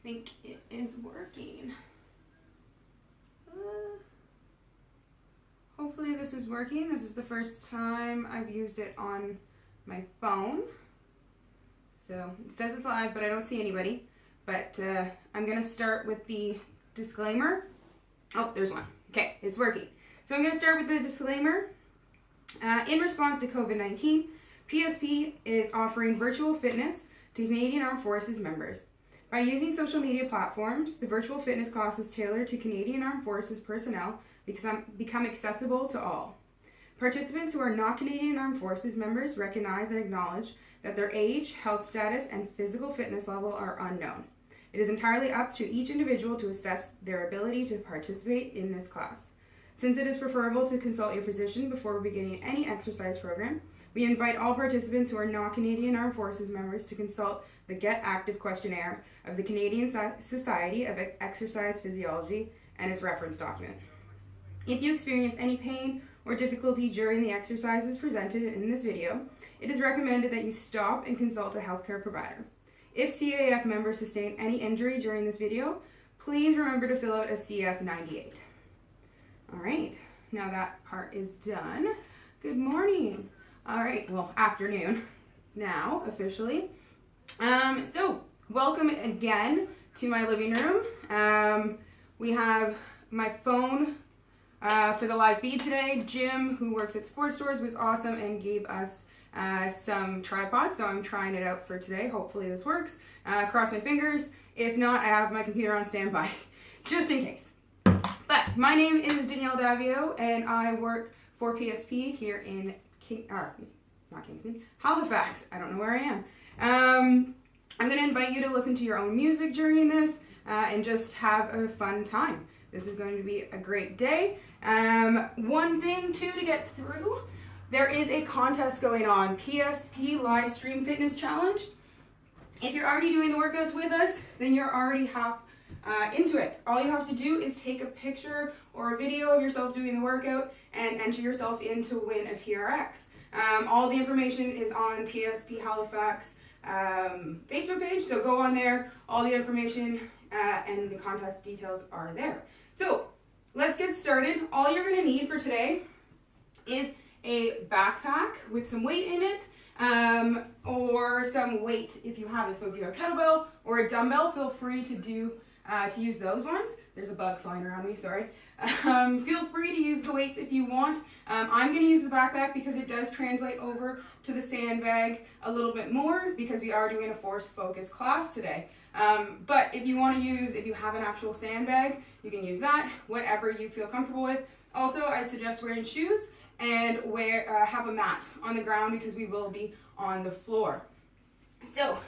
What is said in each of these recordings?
think it is working. Hopefully this is working. This is the first time I've used it on my phone. So it says it's live, but I don't see anybody. But I'm going to start with the disclaimer. Oh, there's one. Okay, it's working. So I'm going to start with the disclaimer. In response to COVID-19, PSP is offering virtual fitness to Canadian Armed Forces members. By using social media platforms, the virtual fitness classes tailored to Canadian Armed Forces personnel become accessible to all. Participants who are not Canadian Armed Forces members recognize and acknowledge that their age, health status, and physical fitness level are unknown. It is entirely up to each individual to assess their ability to participate in this class. Since it is preferable to consult your physician before beginning any exercise program, we invite all participants who are not Canadian Armed Forces members to consult the Get Active Questionnaire of the Canadian Society of Exercise Physiology and its reference document. If you experience any pain or difficulty during the exercises presented in this video, it is recommended that you stop and consult a healthcare provider. If CAF members sustain any injury during this video, please remember to fill out a CF98. All right, now that part is done. Good morning. All right, well, afternoon now, officially. So, welcome again to my living room. We have my phone for the live feed today. Jim, who works at Sports Stores, was awesome and gave us some tripods, so I'm trying it out for today. Hopefully this works. Cross my fingers. If not, I have my computer on standby, just in case. But my name is Daviault, and I work for PSP here in Halifax. I don't know where I am. I'm going to invite you to listen to your own music during this and just have a fun time. This is going to be a great day. One thing, too, to get through, there is a contest going on, PSP Live Stream Fitness Challenge. If you're already doing the workouts with us, then you're already half into it. All you have to do is take a picture or a video of yourself doing the workout and enter yourself in to win a TRX. All the information is on PSP Halifax Facebook page, so go on there. All the information and the contest details are there. So let's get started. All you're going to need for today is a backpack with some weight in it, or some weight if you have it. So if you have a kettlebell or a dumbbell, feel free to use those ones. There's a bug flying around me, sorry. Feel free to use the weights if you want. I'm going to use the backpack because it does translate over to the sandbag a little bit more because we are doing a force focus class today. But if you have an actual sandbag, you can use that, whatever you feel comfortable with. Also, I'd suggest wearing shoes and have a mat on the ground because we will be on the floor. So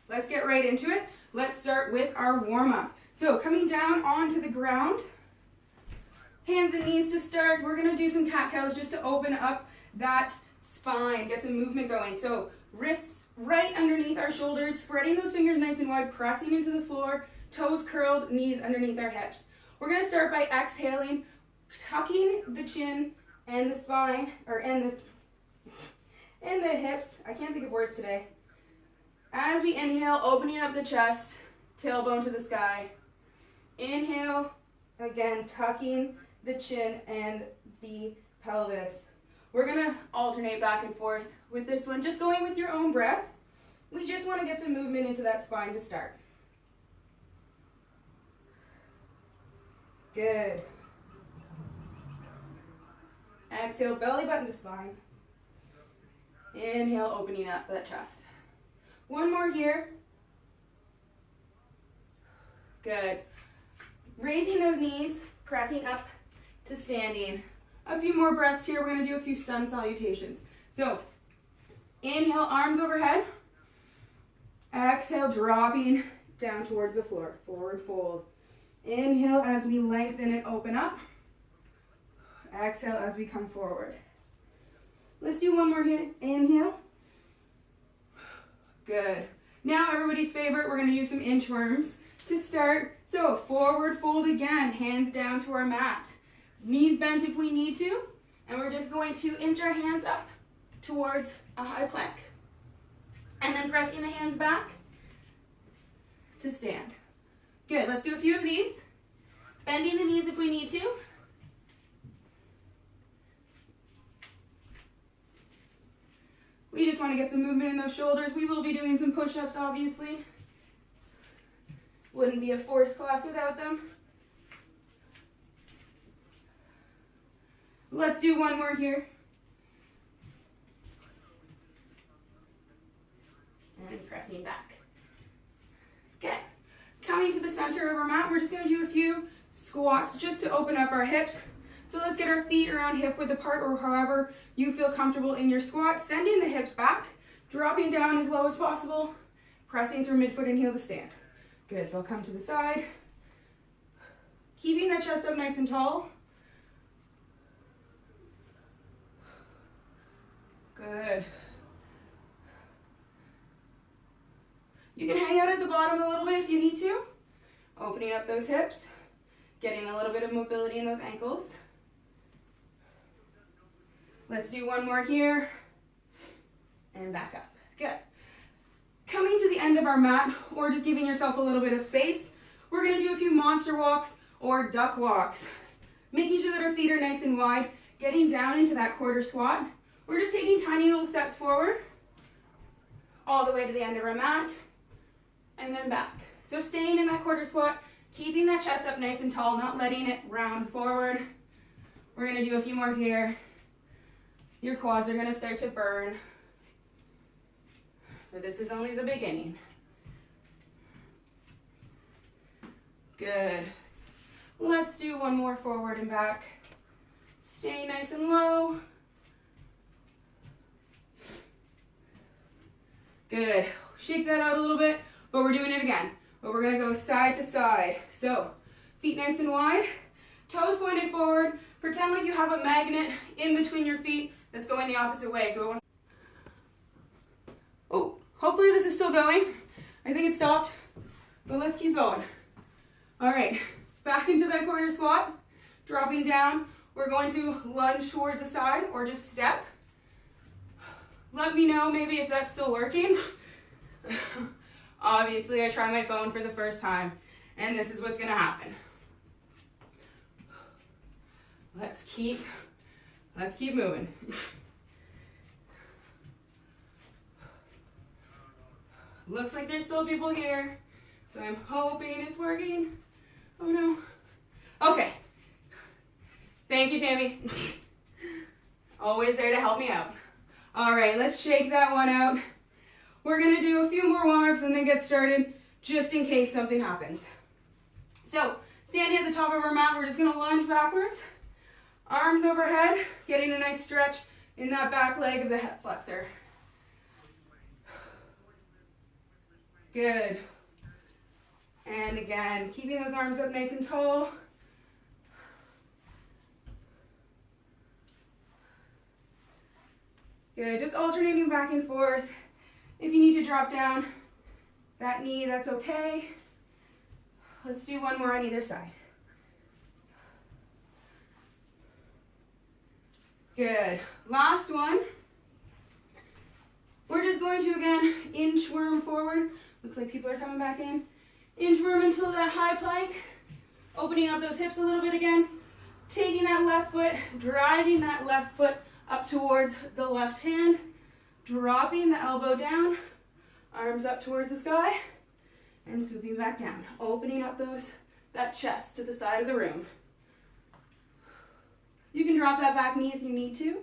let's get right into it. Let's start with our warm-up. So coming down onto the ground, hands and knees to start. We're going to do some cat-cows just to open up that spine, get some movement going. So wrists right underneath our shoulders, spreading those fingers nice and wide, pressing into the floor, toes curled, knees underneath our hips. We're going to start by exhaling, tucking the chin and the spine, and the hips. I can't think of words today. As we inhale, opening up the chest, tailbone to the sky. Inhale, again, tucking the chin and the pelvis. We're going to alternate back and forth with this one, just going with your own breath. We just want to get some movement into that spine to start. Good. Exhale, belly button to spine. Inhale, opening up that chest. One more here. Good. Raising those knees, pressing up to standing. A few more breaths here. We're going to do a few sun salutations. So, inhale, arms overhead. Exhale, dropping down towards the floor. Forward fold. Inhale as we lengthen and open up. Exhale as we come forward. Let's do one more here. Inhale. Good. Now everybody's favorite, we're going to do some inchworms to start. So forward fold again, hands down to our mat. Knees bent if we need to. And we're just going to inch our hands up towards a high plank. And then pressing the hands back to stand. Good, let's do a few of these. Bending the knees if we need to. We just want to get some movement in those shoulders. We will be doing some push-ups, obviously. Wouldn't be a forced class without them. Let's do one more here. And pressing back. Okay. Coming to the center of our mat, we're just going to do a few squats just to open up our hips. So let's get our feet around hip width apart, or however you feel comfortable in your squat. Sending the hips back, dropping down as low as possible, pressing through midfoot and heel to stand. Good, so I'll come to the side. Keeping that chest up nice and tall. Good. You can hang out at the bottom a little bit if you need to. Opening up those hips, getting a little bit of mobility in those ankles. Let's do one more here, and back up. Good. Coming to the end of our mat, or just giving yourself a little bit of space, we're gonna do a few monster walks or duck walks. Making sure that our feet are nice and wide, getting down into that quarter squat. We're just taking tiny little steps forward, all the way to the end of our mat, and then back. So staying in that quarter squat, keeping that chest up nice and tall, not letting it round forward. We're gonna do a few more here. Your quads are gonna start to burn, but this is only the beginning. Good. Let's do one more forward and back. Stay nice and low. Good. Shake that out a little bit, but we're doing it again. But we're gonna go side to side. So, feet nice and wide, toes pointed forward. Pretend like you have a magnet in between your feet that's going the opposite way. So, oh, hopefully this is still going. I think it stopped, but let's keep going. All right, back into that quarter squat, dropping down. We're going to lunge towards the side or just step. Let me know maybe if that's still working. Obviously, I try my phone for the first time, and this is what's gonna happen. Let's keep moving. Looks like there's still people here, so I'm hoping it's working. Oh no. Okay. Thank you, Tammy. Always there to help me out. All right, let's shake that one out. We're gonna do a few more warm-ups and then get started, just in case something happens. So, standing at the top of our mat, we're just gonna lunge backwards. Arms overhead, getting a nice stretch in that back leg of the hip flexor. Good. And again, keeping those arms up nice and tall. Good, just alternating back and forth. If you need to drop down that knee, that's okay. Let's do one more on either side. Good. Last one. We're just going to, again, inchworm forward. Looks like people are coming back in. Inchworm until that high plank. Opening up those hips a little bit again. Taking that left foot, driving that left foot up towards the left hand. Dropping the elbow down. Arms up towards the sky. And swooping back down. Opening up that chest to the side of the room. You can drop that back knee if you need to.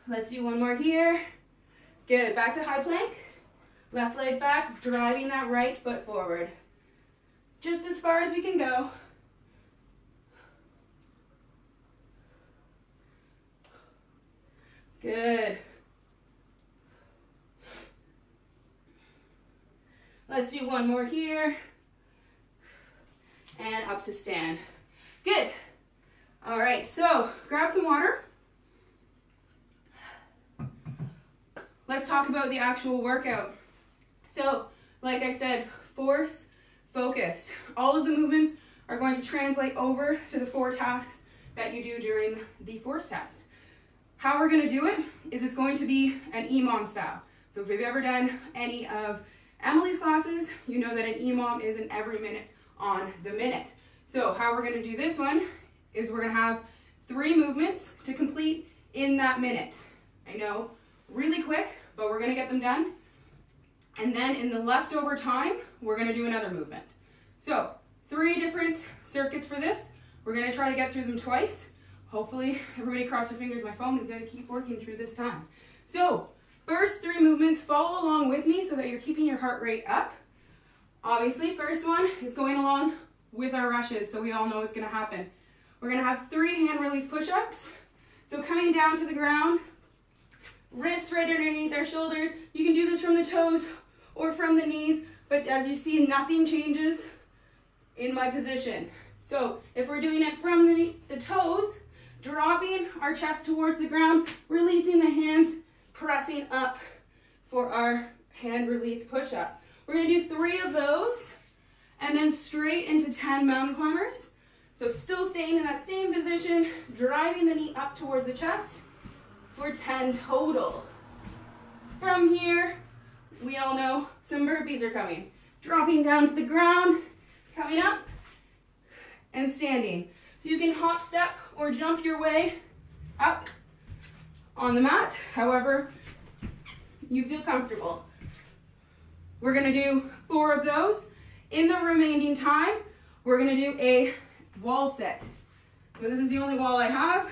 Let's do one more here. Good, back to high plank. Left leg back, driving that right foot forward. Just as far as we can go. Good. Let's do one more here. And up to stand. Good. All right, so grab some water. Let's talk about the actual workout. So, like I said, force focused. All of the movements are going to translate over to the 4 tasks that you do during the force test. How we're going to do it is it's going to be an EMOM style. So if you've ever done any of Emily's classes, you know that an EMOM is an every minute on the minute. So how we're going to do this one is we're going to have 3 movements to complete in that minute. I know, really quick, but we're going to get them done. And then in the leftover time, we're going to do another movement. So 3 different circuits for this. We're going to try to get through them twice. Hopefully, everybody cross their fingers. My phone is going to keep working through this time. So first 3 movements, follow along with me so that you're keeping your heart rate up. Obviously, first one is going along with our rushes, so we all know what's going to happen. We're going to have 3 hand release push-ups. So coming down to the ground, wrists right underneath our shoulders. You can do this from the toes or from the knees, but as you see, nothing changes in my position. So if we're doing it from the toes, dropping our chest towards the ground, releasing the hands, pressing up for our hand release push-up. We're going to do 3 of those and then straight into 10 mountain climbers. So still staying in that same position, driving the knee up towards the chest for 10 total. From here, we all know some burpees are coming. Dropping down to the ground, coming up, and standing. So you can hop, step, or jump your way up on the mat, however you feel comfortable. We're going to do 4 of those. In the remaining time, we're going to do a wall set. So this is the only wall I have.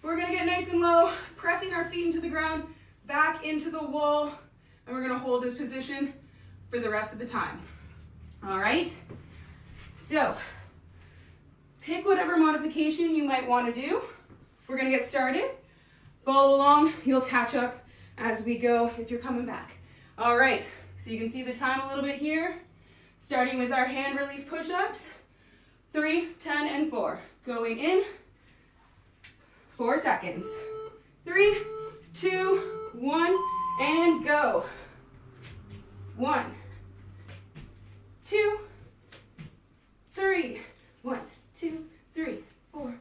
We're going to get nice and low, pressing our feet into the ground, back into the wall, and we're going to hold this position for the rest of the time. All right? So pick whatever modification you might want to do. We're going to get started. Follow along. You'll catch up as we go if you're coming back. All right. So you can see the time a little bit here. Starting with our hand release push-ups. 3, 10, and 4. Going in. 4 seconds. 3, 2, 1, and go. 1, 2, 3. 1, 2, 3, 4,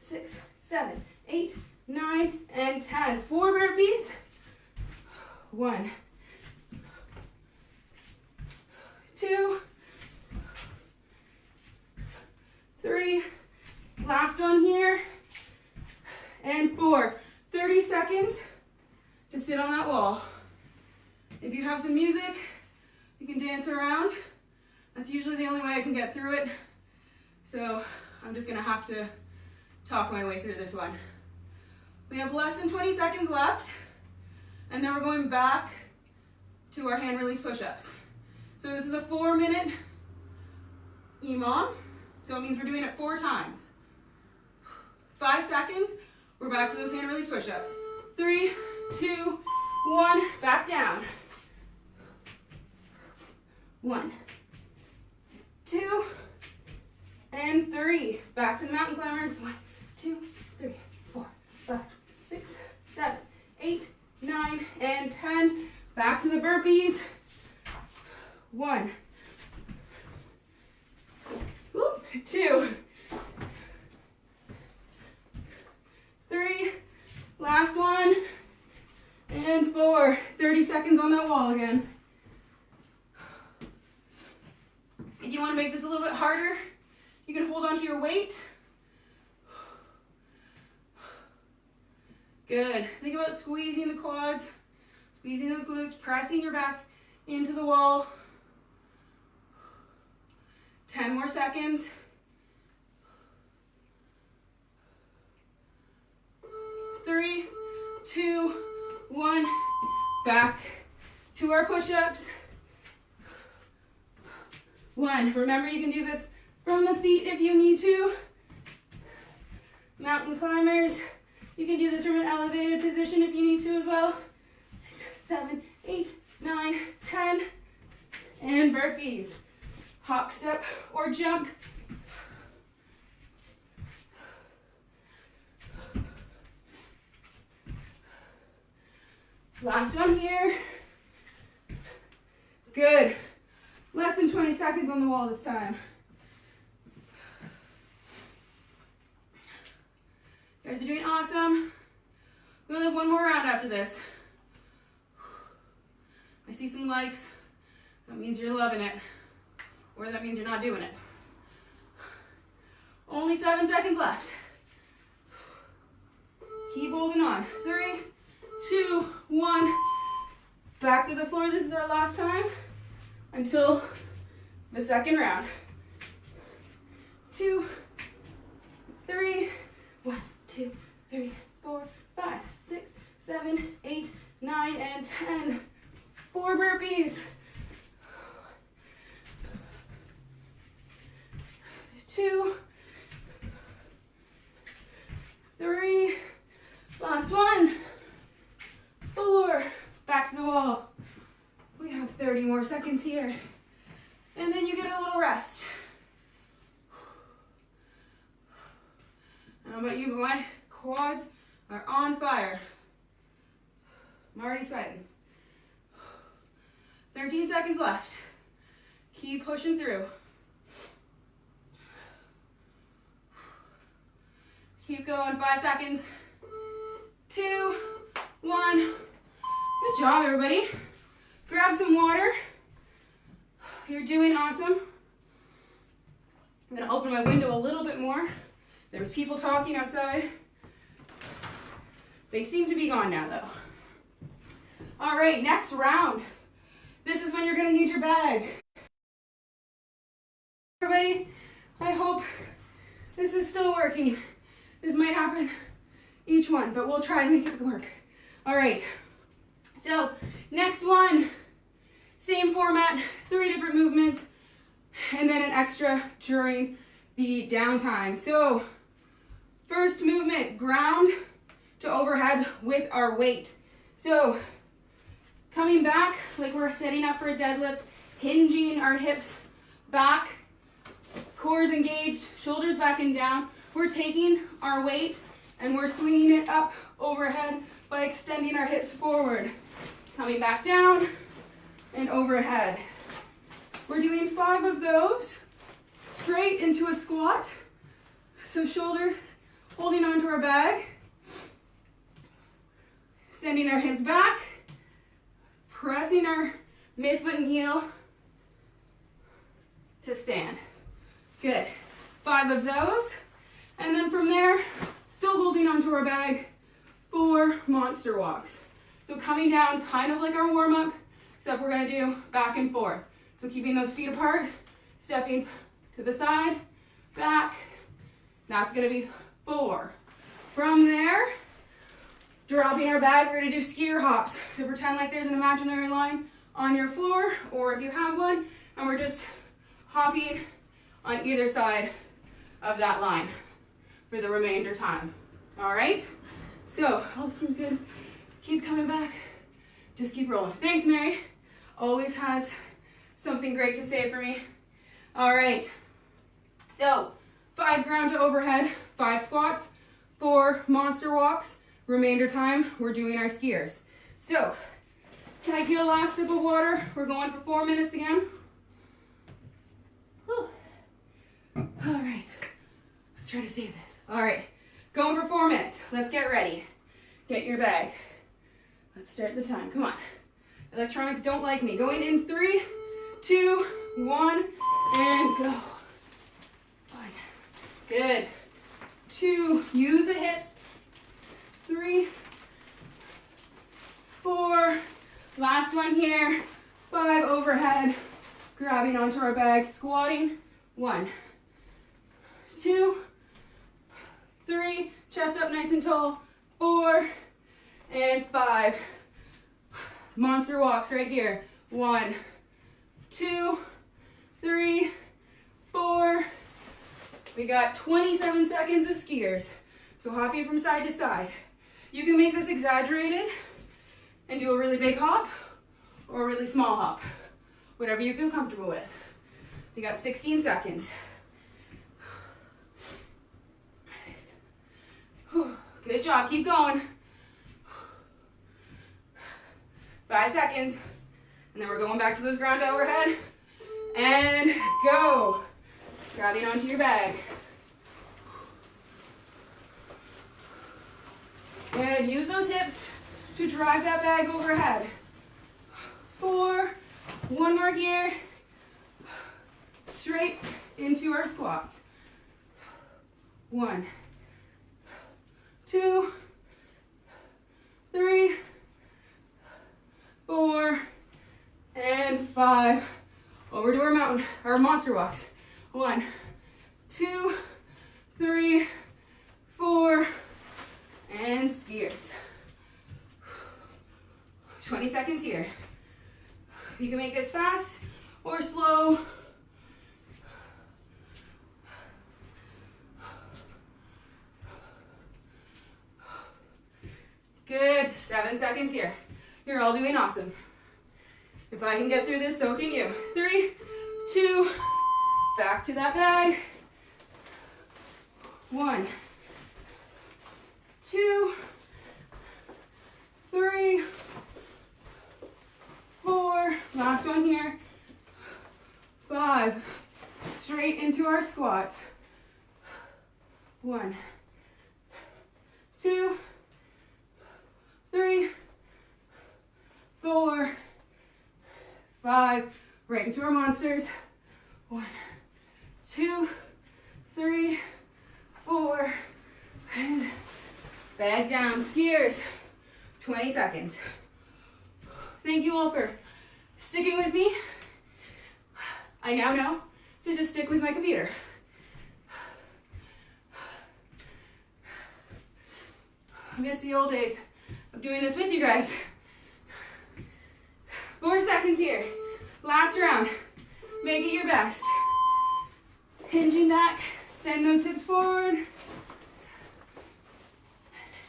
6, 7, 8, 9, and 10. 4 burpees. 1, 2, 3. Last one here. And 4. 30 seconds to sit on that wall. If you have some music, you can dance around. That's usually the only way I can get through it. So I'm just gonna have to talk my way through this one. We have less than 20 seconds left, and then we're going back to our hand release push-ups. So this is a 4-minute EMOM, so it means we're doing it 4 times. 5 seconds, we're back to those hand release push-ups. 3, 2, 1, back down. 1, 2, and 3. Back to the mountain climbers. 1, 2, 3, 4, 5, 6, 7, 8, 9, and 10. Back to the burpees. 1, 2, 3. Last one. And 4. 30 seconds on that wall again. If you want to make this a little bit harder, you can hold onto your weight. Good. Think about squeezing the quads, squeezing those glutes, pressing your back into the wall. 10 more seconds. 3, 2, 1. Back to our push-ups. 1. Remember, you can do this from the feet if you need to. Mountain climbers, you can do this from an elevated position if you need to as well. 6, 7, 8, 9, 10. And burpees. Hop, step, or jump. Last one here. Good. Less than 20 seconds on the wall this time. You guys are doing awesome. We only have one more round after this. I see some likes. That means you're loving it. Or that means you're not doing it. Only 7 seconds left. Keep holding on. 3, 2, 1. Back to the floor. This is our last time until the second round. 2, 3, 1, 2, 3, 4, 5, 6, 7, 8, 9, and 10. 4 burpees. 2, 3, last one. 4, back to the wall. We have 30 more seconds here. And then you get a little rest. I don't know about you, but my quads are on fire. I'm already sweating. 13 seconds left. Keep pushing through. Keep going, 5 seconds. 2, 1. Good job, everybody. Grab some water. You're doing awesome. I'm gonna open my window a little bit more. There's people talking outside. They seem to be gone now, though. All right, next round. This is when you're gonna need your bag. Everybody, I hope this is still working. This might happen each one, but we'll try to make it work. All right, so next one, same format, 3 different movements, and then an extra during the downtime. So first movement, ground to overhead with our weight. So coming back like we're setting up for a deadlift, hinging our hips back, core is engaged, shoulders back and down. We're taking our weight and we're swinging it up overhead by extending our hips forward. Coming back down and overhead. We're doing 5 of those straight into a squat. So shoulders holding onto our bag. Extending our hips back. Pressing our midfoot and heel to stand. Good. 5 of those. And then from there, still holding onto our bag, 4 monster walks. So coming down kind of like our warm-up, except we're gonna do back and forth. So keeping those feet apart, stepping to the side, back. That's gonna be 4. From there, dropping our bag, we're gonna do skier hops. So pretend like there's an imaginary line on your floor, or if you have one, and we're just hopping on either side of that line for the remainder time. All right? So, all seems good. Keep coming back. Just keep rolling. Thanks, Mary. Always has something great to say for me. All right. So, 5 ground to overhead, 5 squats, 4 monster walks. Remainder time, we're doing our skiers. So, take your last sip of water. We're going for 4 minutes again. Whew. All right. Let's try to save this. All right. Going for 4 minutes. Let's get ready. Get your bag. Let's start the time. Come on. Electronics don't like me. Going in 3, 2, 1, and go. 1. Good. 2. Use the hips. 3, 4. Last one here. 5 overhead. Grabbing onto our bag. Squatting. 1, 2, 3. Chest up nice and tall. 4 and 5. Monster walks right here. 1, 2, 3, 4. We got 27 seconds of skiers. So hopping from side to side. You can make this exaggerated and do a really big hop or a really small hop. Whatever you feel comfortable with. We got 16 seconds. Good job, keep going. 5 seconds. And then we're going back to those ground to overhead. And go. Grabbing onto your bag. Good, use those hips to drive that bag overhead. 4. One more here. Straight into our squats. 1, 2, 3, 4, and 5. Over to our monster walks. 1, 2, 3, 4, and skiers. 20 seconds here. You can make this fast or slow. Good, 7 seconds here. You're all doing awesome. If I can get through this, so can you. 3, 2, back to that bag. 1, 2, 3, 4, last one here. 5, straight into our squats. 1, 2, 3, 4, 5, right into our monsters. 1, 2, 3, 4, and back down. Skiers, 20 seconds. Thank you all for sticking with me. I now know to just stick with my computer. I miss the old days of doing this with you guys. 4 seconds here. Last round. Make it your best. Hinging back. Send those hips forward.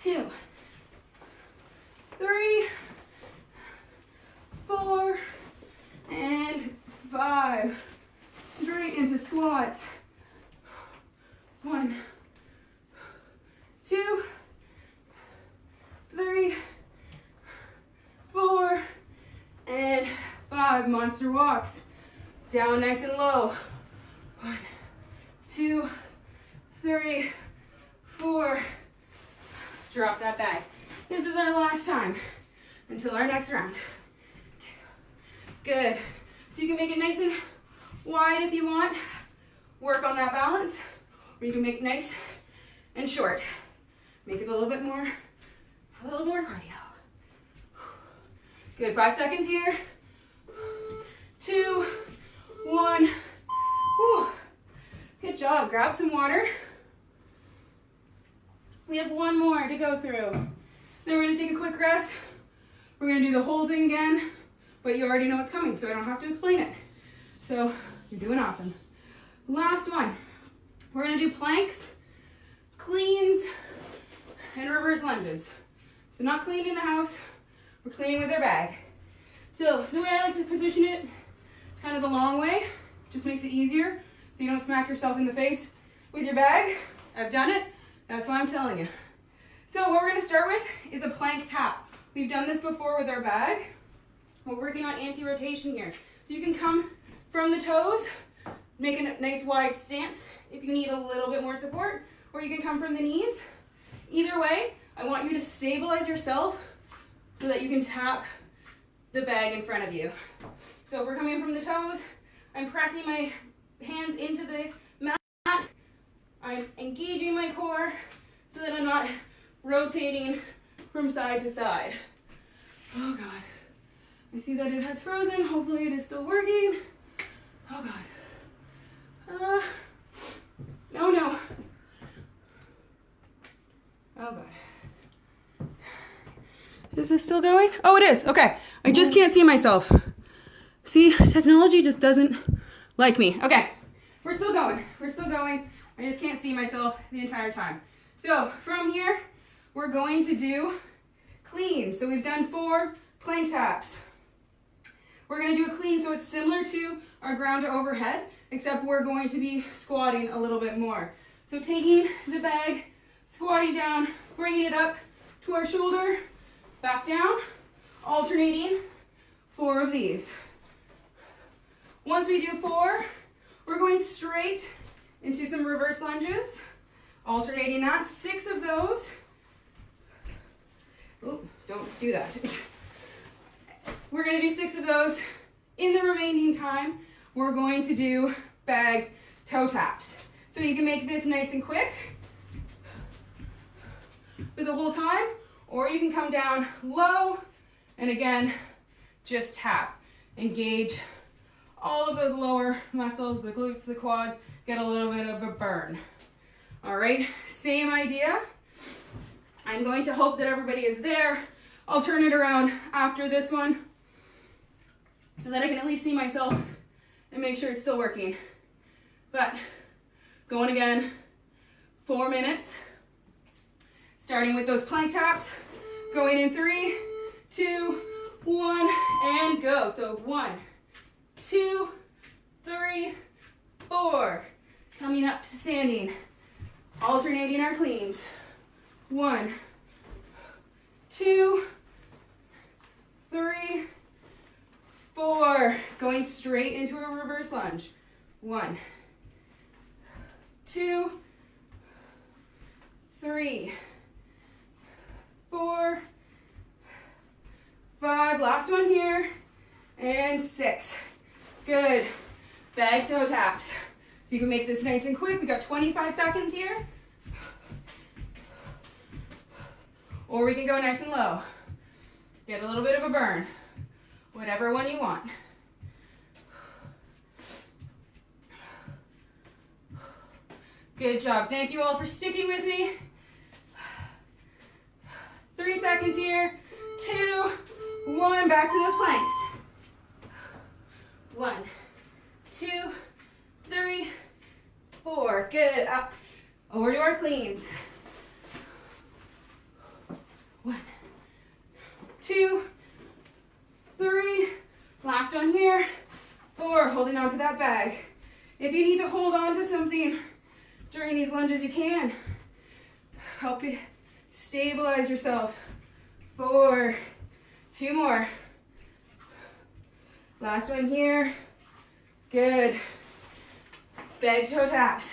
2, 3, 4, and 5. Straight into squats. 1, 2, 3, 4, and 5. Monster walks. Down nice and low. 1, 2, 3, 4. Drop that bag. This is our last time until our next round. Good. So you can make it nice and wide if you want. Work on that balance. Or you can make it nice and short. Make it a little more cardio. Good, 5 seconds here. 2, 1. Whew. Good job, grab some water. We have one more to go through. Then we're gonna take a quick rest. We're gonna do the whole thing again, but you already know what's coming, so I don't have to explain it. So you're doing awesome. Last one. We're gonna do planks, cleans, and reverse lunges. So not cleaning the house, we're cleaning with our bag. So the way I like to position it, it's kind of the long way. Just makes it easier so you don't smack yourself in the face with your bag. I've done it, that's why I'm telling you. So what we're gonna start with is a plank tap. We've done this before with our bag. We're working on anti-rotation here. So you can come from the toes, make a nice wide stance if you need a little bit more support, or you can come from the knees. Either way, I want you to stabilize yourself so that you can tap the bag in front of you. So if we're coming from the toes, I'm pressing my hands into the mat. I'm engaging my core so that I'm not rotating from side to side. Oh God. I see that it has frozen. Hopefully it is still working. Oh God. No. Oh God. Is this still going? Oh, it is. Okay. I just can't see myself. See, technology just doesn't like me. Okay. We're still going. I just can't see myself the entire time. So from here, we're going to do clean. So we've done 4 plank taps. We're going to do a clean, so it's similar to our ground to overhead, except we're going to be squatting a little bit more. So taking the bag, squatting down, bringing it up to our shoulder, back down, alternating 4 of these. Once we do 4, we're going straight into some reverse lunges, alternating that. 6 of those. Oh, don't do that. We're going to do 6 of those. In the remaining time, we're going to do bag toe taps. So you can make this nice and quick for the whole time, or you can come down low and again, just tap. Engage all of those lower muscles, the glutes, the quads, get a little bit of a burn. All right, same idea. I'm going to hope that everybody is there. I'll turn it around after this one so that I can at least see myself and make sure it's still working. But going again, 4 minutes. Starting with those plank taps, going in 3, 2, 1, and go. So 1, 2, 3, 4. Coming up to standing, alternating our cleans. 1, 2, 3, 4. Going straight into a reverse lunge. 1, 2, 3, 4, 5. Last one here. And 6. Good. Bag toe taps. So you can make this nice and quick. We got 25 seconds here. Or we can go nice and low. Get a little bit of a burn. Whatever one you want. Good job. Thank you all for sticking with me. 3 seconds here. 2, 1. Back to those planks. 1, 2, 3, 4. Good. Up. Over to our cleans. 1, 2, 3. Last one here. 4. Holding on to that bag. If you need to hold on to something during these lunges, you can. Help you stabilize yourself. 4. 2 more. Last one here. Good. Bag toe taps.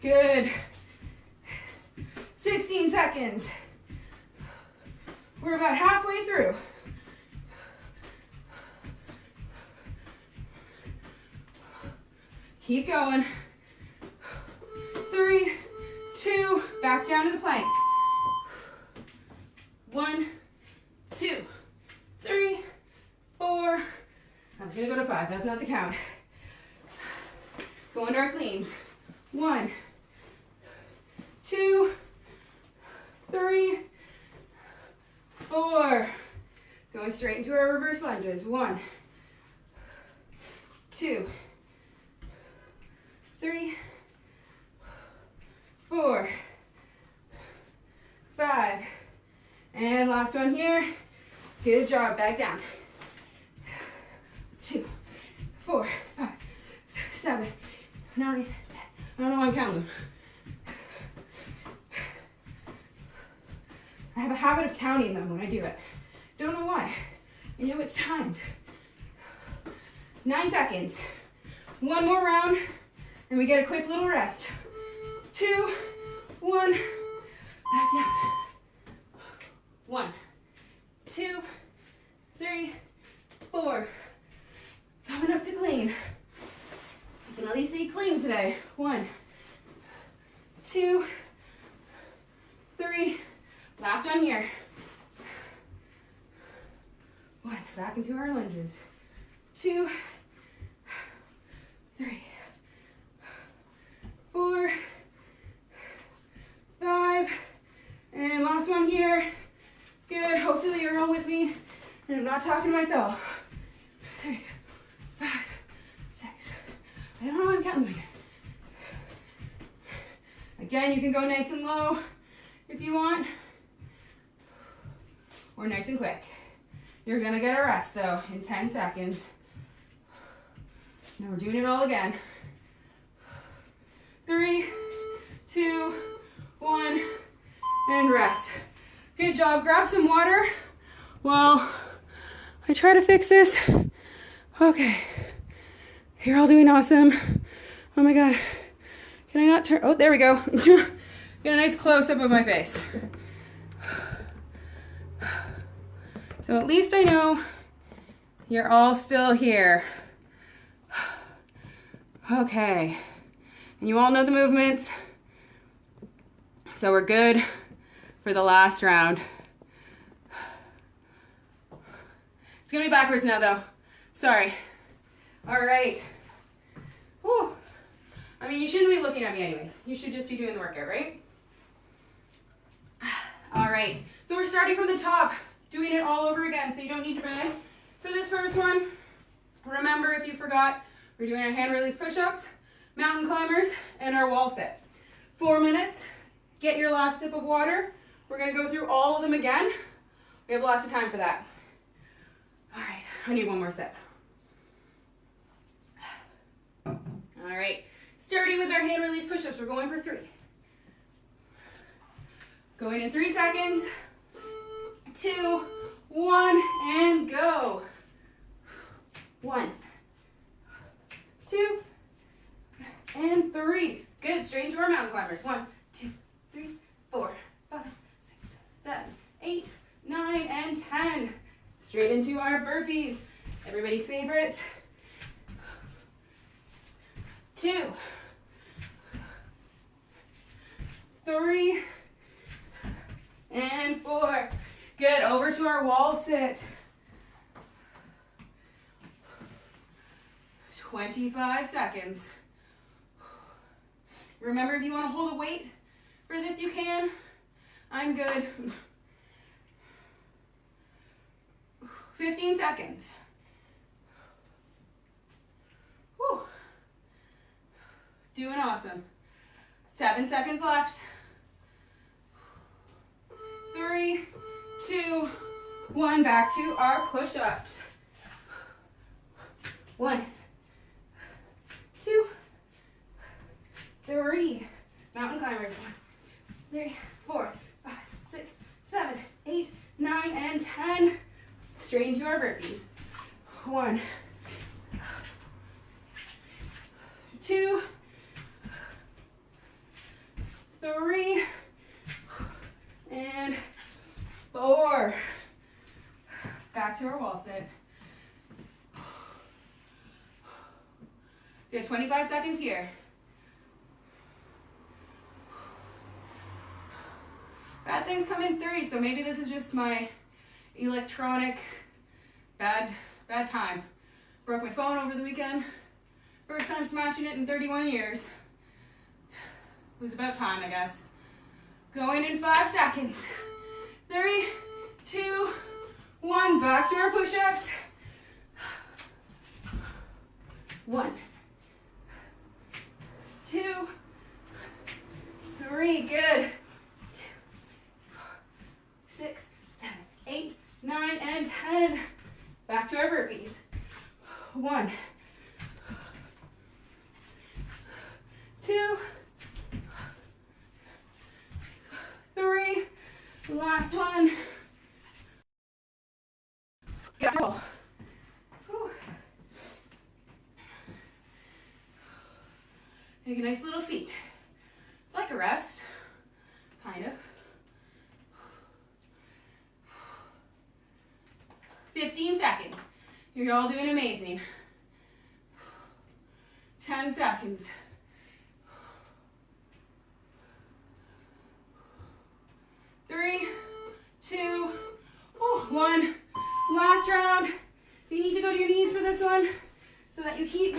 Good. 16 seconds. We're about halfway through. Keep going. 3, 2, back down to the planks. 1, 2, 3, 4. I was gonna go to 5, that's not the count. Go into our cleans. 1, 2, 3, 4. Going straight into our reverse lunges. 1, 2, 3, 4, 5. And last one here. Good job. Back down. 2, 4, 5, 6, 7, 9, 10. I don't know why I'm counting them. I have a habit of counting them when I do it. Don't know why. I know it's timed. 9 seconds. 1 more round, and we get a quick little rest. 2, 1. Back down. 1, 2, 3, 4. Coming up to clean. I can at least say clean today. 1, 2, 3. Last one here. 1. Back into our lunges. 2, 3, 4, 5. And last one here. Good. Hopefully you're all with me and I'm not talking to myself. 3, 5, 6. I don't know why I'm counting them again. Again, you can go nice and low if you want, or nice and quick. You're gonna get a rest though in 10 seconds. Now we're doing it all again. 3, 2, 1, and rest. Good job. Grab some water while I try to fix this. Okay. You're all doing awesome. Oh my God. Can I not turn? Oh, there we go. Get a nice close-up of my face. So at least I know you're all still here. Okay. And you all know the movements. So we're good for the last round. It's gonna be backwards now though. Sorry. All right. Whew. I mean, you shouldn't be looking at me anyways. You should just be doing the workout, right? All right. So we're starting from the top, doing it all over again. So you don't need to bag for this first one. Remember, if you forgot, we're doing our hand release push-ups, mountain climbers, and our wall sit. 4 minutes. Get your last sip of water. We're gonna go through all of them again. We have lots of time for that. All right, I need one more sip. All right, starting with our hand release push-ups, we're going for 3. Going in 3 seconds. 2, 1, and go. 1, 2, and 3. Good, straight into our mountain climbers. 1, 2, 3, 4, 5, 6, 7, 8, 9, and 10. Straight into our burpees. Everybody's favorite. 2, 3, and 4. Good, over to our wall sit. 25 seconds. Remember, if you want to hold a weight for this, you can. I'm good. 15 seconds. Whew. Doing awesome. 7 seconds left. 3, 2, 1. Back to our push-ups. 1, 2, 3. Mountain climbers. 1, 3, 4, 5, 6, 7, 8, 9, and 10. Straight into our burpees. 1, 2, 3, and 4. Back to our wall sit. Good, 25 seconds here. Bad things come in 3, so maybe this is just my electronic bad time. Broke my phone over the weekend. First time smashing it in 31 years. It was about time, I guess. Going in 5 seconds. 3, 2, 1. Back to our push-ups. 1, 2, 3. Good. 6, 7, 8, 9, and 10. Back to our burpees. 1, 2, 3. Last one. Go. Take a nice little seat. It's like a rest, kind of. 15 seconds. You're all doing amazing. 10 seconds. 3, 2, 1. Last round. If you need to go to your knees for this one so that you keep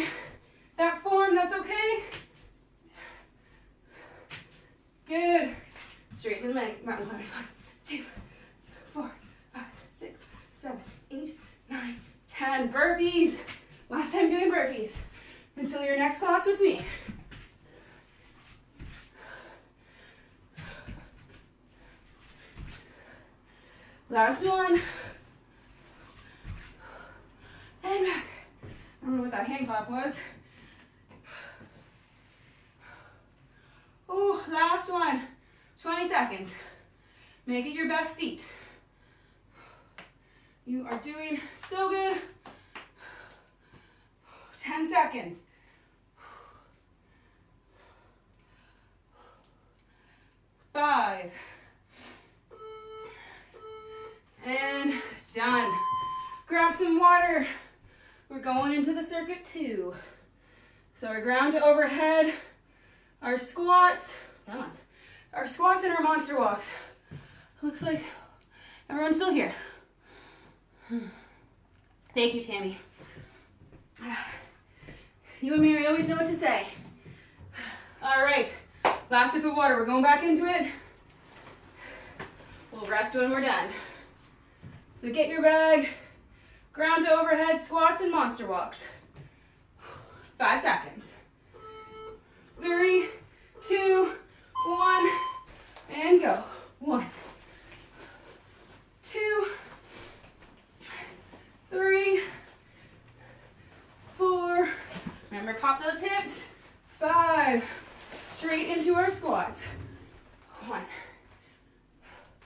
that form, that's okay. Good. Straight to the mountain climbers. 1, 2, 4, 5, 6, 7, 8, 9, 10. Burpees. Last time doing burpees. Until your next class with me. Last one. And back. I don't know what that hand clap was. Oh, last one. 20 seconds. Make it your best seat. You are doing so good. 10 seconds. 5. And done. Grab some water. We're going into the circuit 2. So our ground to overhead, our squats, come on, our squats and our monster walks. Looks like everyone's still here. Thank you, Tammy. You and Mary always know what to say. All right, last sip of water. We're going back into it. We'll rest when we're done. So get your bag, ground to overhead, squats and monster walks. 5 seconds. 3, 2, 1, and go. 1, 2, 3, 4. Remember, pop those hips. 5. Straight into our squats. 1,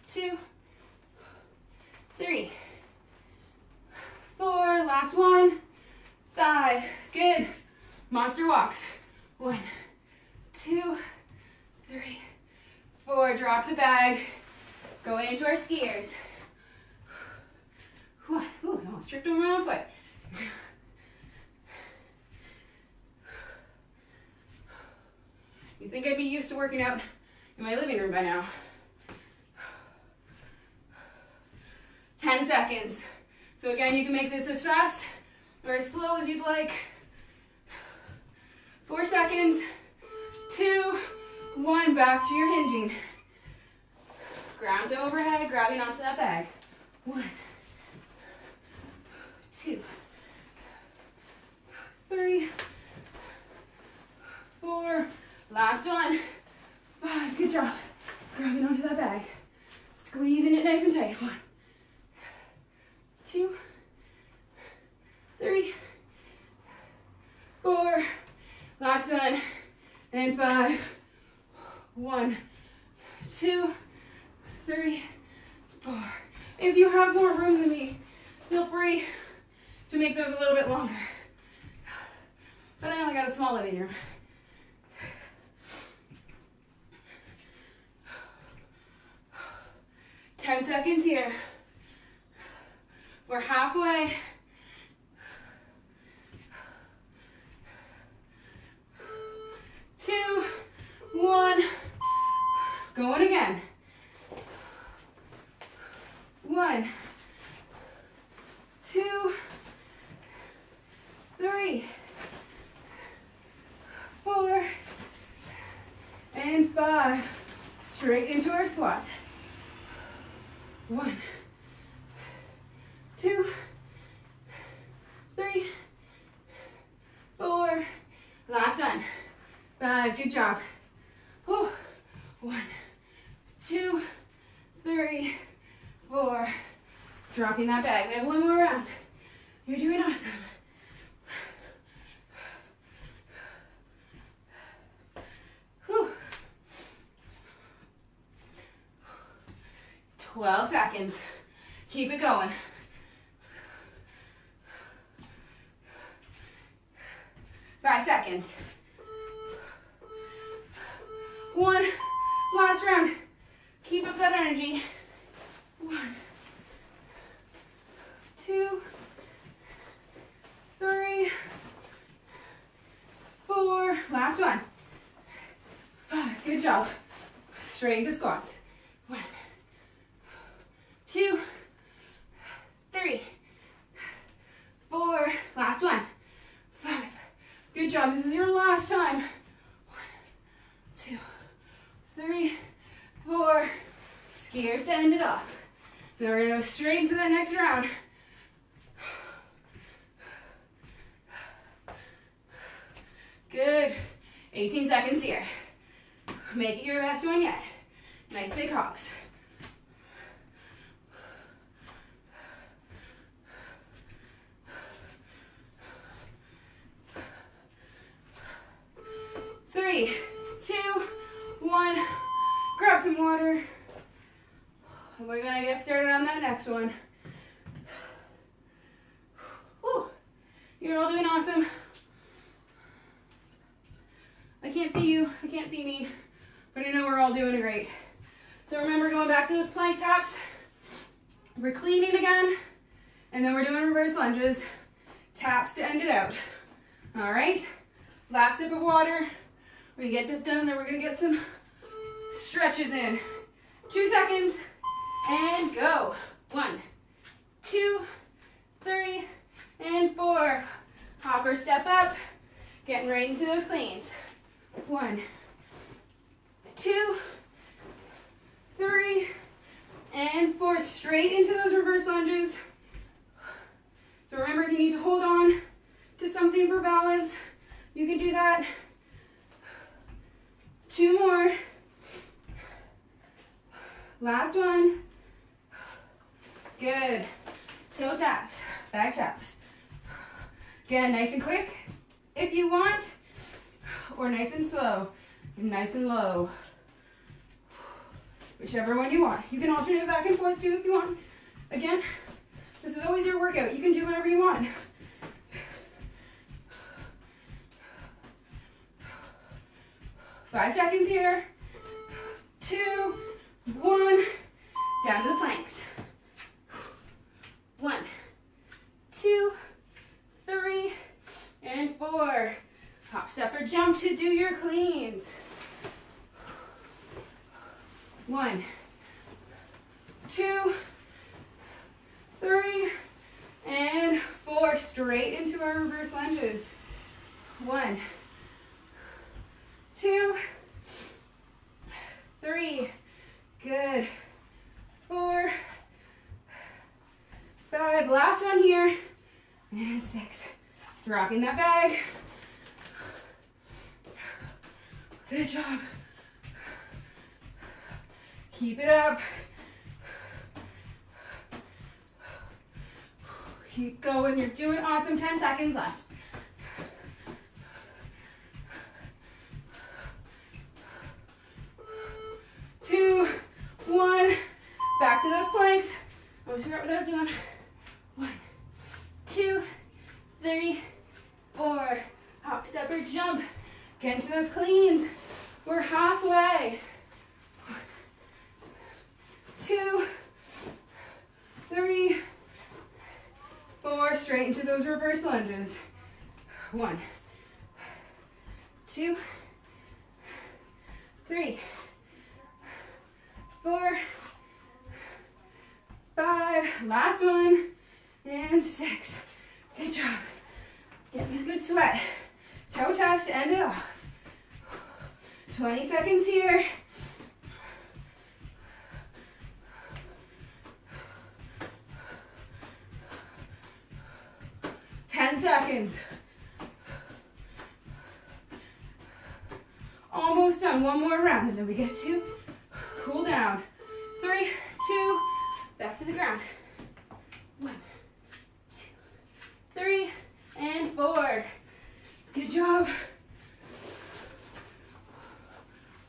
2, 3, 4. Last one. 5. Good. Monster walks. 1, 2, 3, 4. Drop the bag. Going into our skiers. 1. Ooh, I almost tripped over my own foot. You think I'd be used to working out in my living room by now? 10 seconds. So again, you can make this as fast or as slow as you'd like. 4 seconds. 2, 1. Back to your hinging. Ground to overhead, grabbing onto that bag. 1, 2, 3, 4. Last one. 5. Good job. Grabbing onto that bag. Squeezing it nice and tight. 1, 2, 3, 4. Last one. And 5. 1, 2, 3, 4. If you have more room than me, feel free to make those a little bit longer. But I only got a small living room. Ten seconds here. We're halfway. 2, 1. Going again. 1, 2, 3, 4, and 5. Straight into our squats. 1, 2, 3, 4. Last one. 5. Good job. Whew. 1, 2, 3, 4. Dropping that bag. We have one more round. You're doing awesome. Whew. 12 seconds. Keep it going. 5 seconds. 1. Last round. Keep up that energy. 1, 2, 3, 4. Last one. 5. Good job. Straight into squats. 1, 2, 3, 4. Last one. 5. Good job. This is your last time. 1, 2, 3, 4. Skiers to end it off. Then we're gonna go straight into that next round. Good. 18 seconds here. Make it your best one yet. Nice big hops. Three, 2, 1. Grab some water. We're gonna get started on that next one. Whew. You're all doing awesome. I can't see you, I can't see me, but I know we're all doing great. So remember, going back to those plank taps. We're cleaning again, and then we're doing reverse lunges, taps to end it out. All right, last sip of water. We're gonna get this done, and then we're gonna get some stretches in. 2 seconds, and go. 1, 2, 3, and 4. Hopper, step up, getting right into those cleans. 1, 2, 3, and 4. Straight into those reverse lunges. So remember, if you need to hold on to something for balance, you can do that. 2 more. Last one. Good. Toe taps, back taps. Again, nice and quick if you want, or nice and slow, and nice and low. Whichever one you want. You can alternate back and forth too if you want. Again, this is always your workout. You can do whatever you want. Five seconds here. 2, 1. Down to the planks. 1, 2, 3, and 4. Hop, step, or jump to do your cleans. 1, 2, 3, and 4. Straight into our reverse lunges. 1, 2, 3. Good. 4, 5. Last one here. And 6. Dropping that bag. Good job. Keep it up. Keep going. You're doing awesome. 10 seconds left. 2, 1. Back to those planks. I always forgot what I was doing. 1, 2, 3, 4. Hop, step, or jump. Get into those cleans. We're halfway. 1, 2, 3, 4. Straight into those reverse lunges. 1, 2, 3, 4, 5. Last one. And 6. Good job. Getting a good sweat. Toe taps to end it off. 20 seconds here. 10 seconds. Almost done. One more round, and then we get to cool down. 3, 2, back to the ground. 1, 2, 3, and 4. Good job.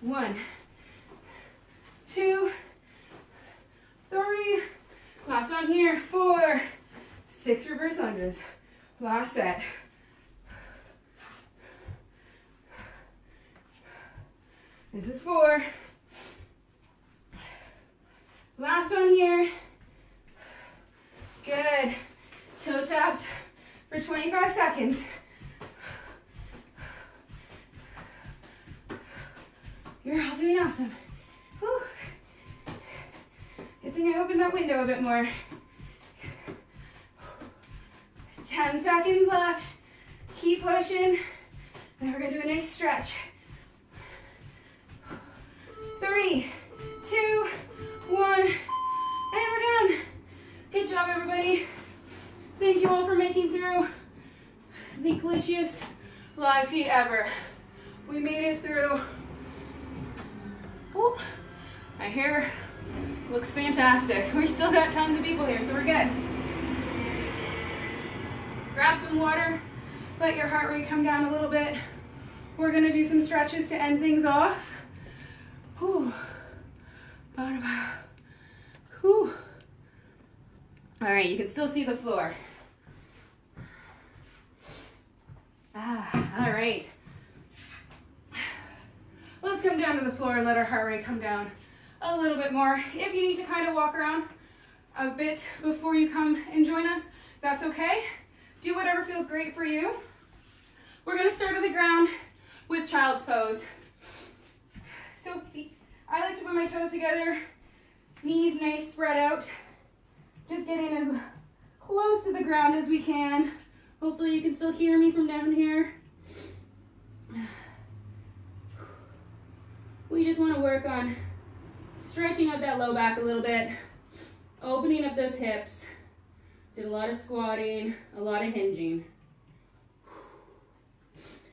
1, 2, 3. Last one here. 4, 6 reverse lunges. Last set. This is 4. Last one here. Good. Toe taps for 25 seconds. You're all doing awesome. Whew. Good thing I opened that window a bit more. 10 seconds left. Keep pushing. Now we're gonna do a nice stretch. 3, 2, 1, and we're done. Good job, everybody. Thank you all for making through the glitchiest live feed ever. We made it through. Oh, my hair looks fantastic. We still got tons of people here, so we're good. Grab some water, let your heart rate come down a little bit. We're gonna do some stretches to end things off. Whew. Whew. All right, you can still see the floor. All right. Let's come down to the floor and let our heart rate come down a little bit more. If you need to kind of walk around a bit before you come and join us, that's okay. Do whatever feels great for you. We're going to start on the ground with child's pose. So I like to put my toes together, knees nice spread out, just getting as close to the ground as we can. Hopefully you can still hear me from down here. We just want to work on stretching out that low back a little bit, opening up those hips. Did a lot of squatting, a lot of hinging.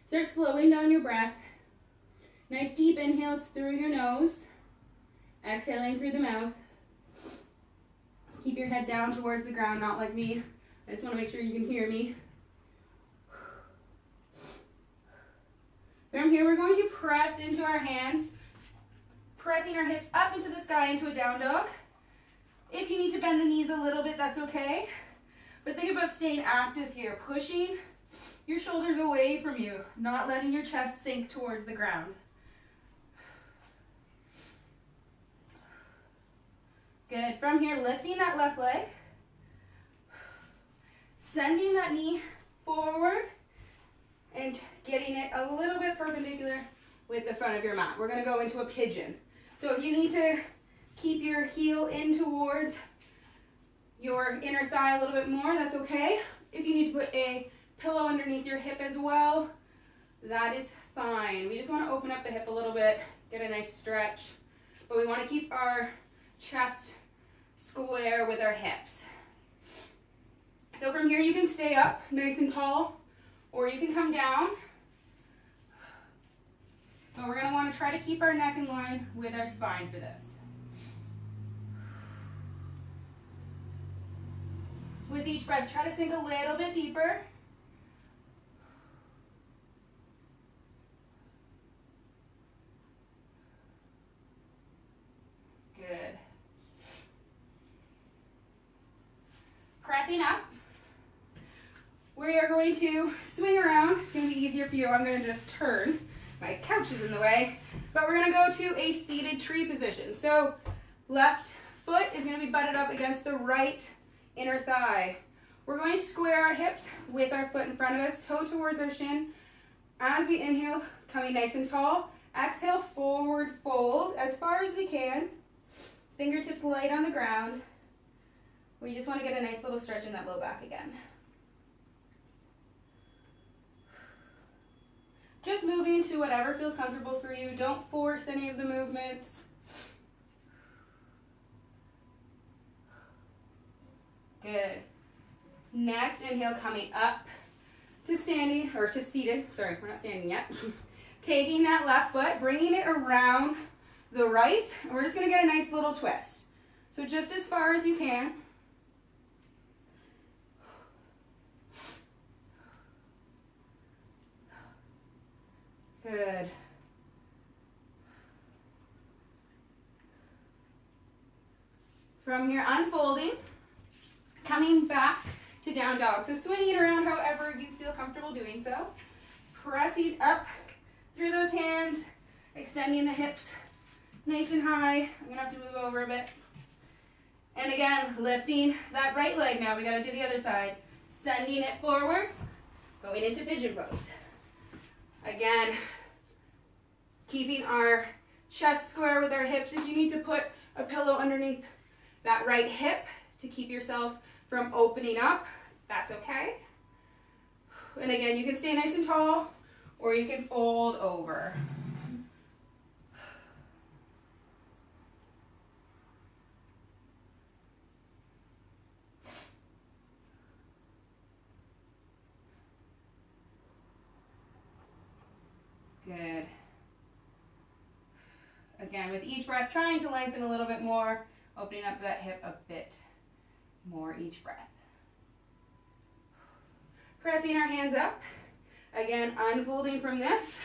Start slowing down your breath. Nice deep inhales through your nose, exhaling through the mouth. Keep your head down towards the ground, not like me. I just want to make sure you can hear me. From here, we're going to press into our hands, pressing our hips up into the sky into a down dog. If you need to bend the knees a little bit, that's okay. But think about staying active here, pushing your shoulders away from you, not letting your chest sink towards the ground. Good. From here, lifting that left leg, sending that knee forward, and getting it a little bit perpendicular with the front of your mat. We're going to go into a pigeon. So if you need to keep your heel in towards your inner thigh a little bit more, that's okay. If you need to put a pillow underneath your hip as well, that is fine. We just want to open up the hip a little bit, get a nice stretch, but we want to keep our chest square with our hips. So from here you can stay up nice and tall, or you can come down. But we're going to want to try to keep our neck in line with our spine for this. With each breath, try to sink a little bit deeper. Good. Pressing up. We are going to swing around. It's going to be easier for you. I'm going to just turn. My couch is in the way. But we're going to go to a seated tree position. So left foot is going to be butted up against the right inner thigh. We're going to square our hips with our foot in front of us, toe towards our shin. As we inhale, coming nice and tall. Exhale, forward fold as far as we can. Fingertips light on the ground. We just want to get a nice little stretch in that low back again. Just moving to whatever feels comfortable for you. Don't force any of the movements. Good. Next, inhale, coming up to standing, or to seated. Sorry, we're not standing yet. Taking that left foot, bringing it around the right, and we're just going to get a nice little twist. So just as far as you can. Good. From here, unfolding, coming back to down dog. So swinging around however you feel comfortable doing so. Pressing up through those hands, extending the hips nice and high. I'm going to have to move over a bit. And again, lifting that right leg now. We got to do the other side. Sending it forward, going into pigeon pose. Again, keeping our chest square with our hips. If you need to put a pillow underneath that right hip to keep yourself from opening up, that's okay. And again, you can stay nice and tall, or you can fold over. Good. Again, with each breath, trying to lengthen a little bit more, opening up that hip a bit more each breath. Pressing our hands up. Again, unfolding from this.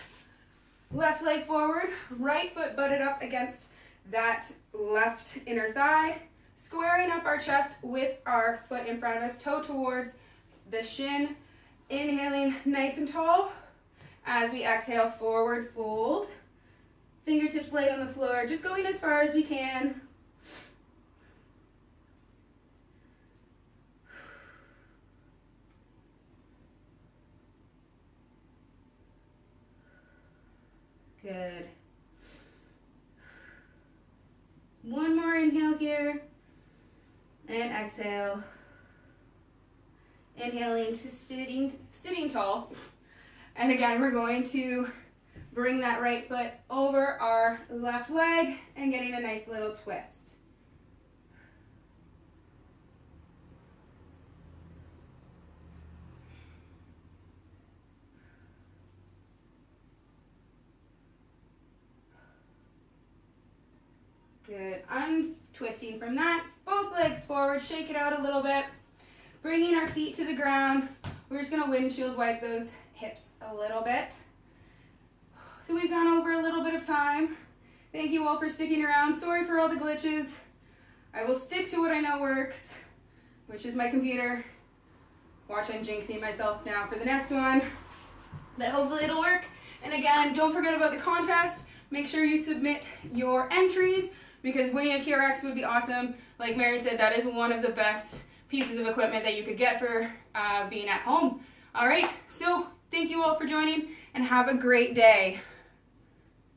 Left leg forward, right foot butted up against that left inner thigh. Squaring up our chest with our foot in front of us, toe towards the shin. Inhaling nice and tall. As we exhale, forward fold. Fingertips light on the floor, just going as far as we can. Good. One more inhale here, and exhale. Inhaling to sitting tall. And again, we're going to bring that right foot over our left leg and getting a nice little twist. Good. Untwisting from that. Both legs forward. Shake it out a little bit. Bringing our feet to the ground. We're just going to windshield wipe those hips a little bit. So we've gone over a little bit of time. Thank you all for sticking around. Sorry for all the glitches. I will stick to what I know works, which is my computer. Watch, I'm jinxing myself now for the next one. But hopefully it'll work. And again, don't forget about the contest. Make sure you submit your entries because winning a TRX would be awesome. Like Mary said, that is one of the best pieces of equipment that you could get for being at home. All right, so thank you all for joining and have a great day.